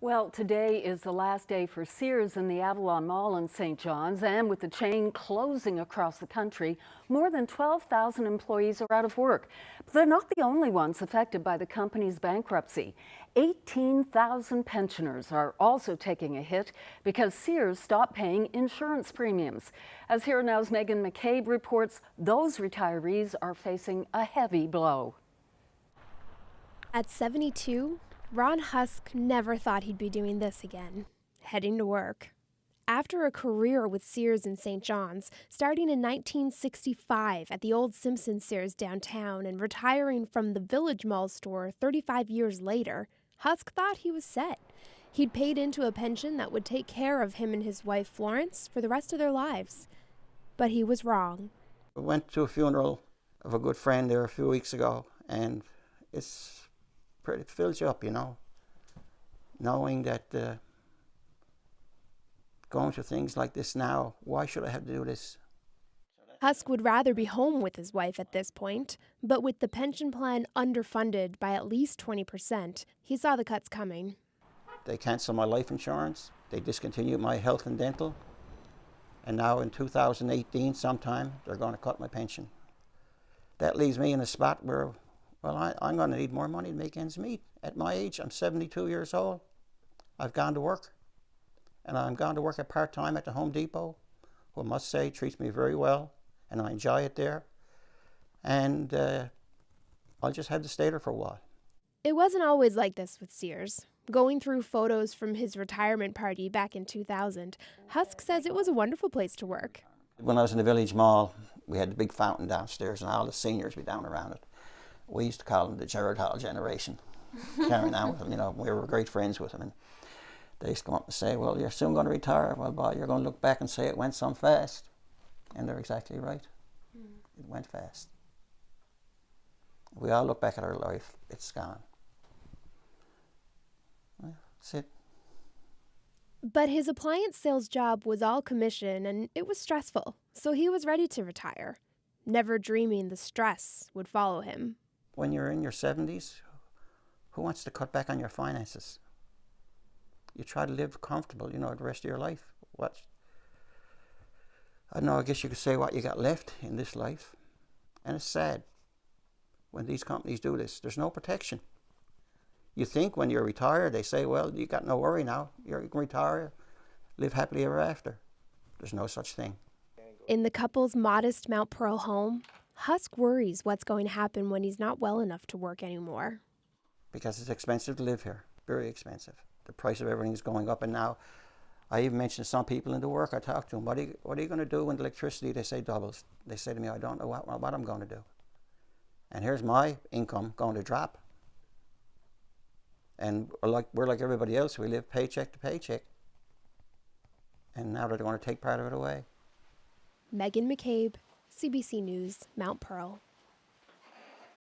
Well, today is the last day for Sears in the Avalon Mall in St. John's, and with the chain closing across the country, more than 12,000 employees are out of work. But they're not the only ones affected by the company's bankruptcy. 18,000 pensioners are also taking a hit because Sears stopped paying insurance premiums. As Here Now's Megan McCabe reports, those retirees are facing a heavy blow. At 72, Ron Husk never thought he'd be doing this again, heading to work. After a career with Sears in St. John's, starting in 1965 at the old Simpson Sears downtown and retiring from the Village Mall store 35 years later, Husk thought he was set. He'd paid into a pension that would take care of him and his wife Florence for the rest of their lives. But he was wrong. I went to a funeral of a good friend there a few weeks ago, and it fills you up, you know, knowing that going through things like this now, why should I have to do this? Husk would rather be home with his wife at this point, but with the pension plan underfunded by at least 20%, he saw the cuts coming. They canceled my life insurance, they discontinued my health and dental, and now in 2018 sometime they're going to cut my pension. That leaves me in a spot where, well, I'm going to need more money to make ends meet. At my age, I'm 72 years old. I've gone to work, and I'm gone to work at part-time at the Home Depot, who I must say treats me very well, and I enjoy it there. And I'll just have to stay there for a while. It wasn't always like this with Sears. Going through photos from his retirement party back in 2000, Husk says it was a wonderful place to work. When I was in the Village Mall, we had the big fountain downstairs, and all the seniors would be down around it. We used to call them the Gerard Hall generation, carrying on with them. You know, we were great friends with them. And they used to come up and say, well, you're soon going to retire. Well, boy, you're going to look back and say it went some fast. And they're exactly right. It went fast. We all look back at our life, it's gone. Well, that's it. But his appliance sales job was all commission, and it was stressful, so he was ready to retire, never dreaming the stress would follow him. When you're in your 70s, who wants to cut back on your finances? You try to live comfortable, you know, the rest of your life. I don't know, I guess you could say what you got left in this life. And it's sad when these companies do this. There's no protection. You think when you're retired, they say, well, you got no worry now. You can retire, live happily ever after. There's no such thing. In the couple's modest Mount Pearl home, Husk worries what's going to happen when he's not well enough to work anymore. Because it's expensive to live here, very expensive. The price of everything is going up, and now I even mentioned to some people in the work I talk to them, what are you going to do when the electricity, they say, doubles? They say to me, I don't know what I'm going to do. And here's my income going to drop. And we're like everybody else, we live paycheck to paycheck. And now they're going to take part of it away. Megan McCabe, CBC News, Mount Pearl.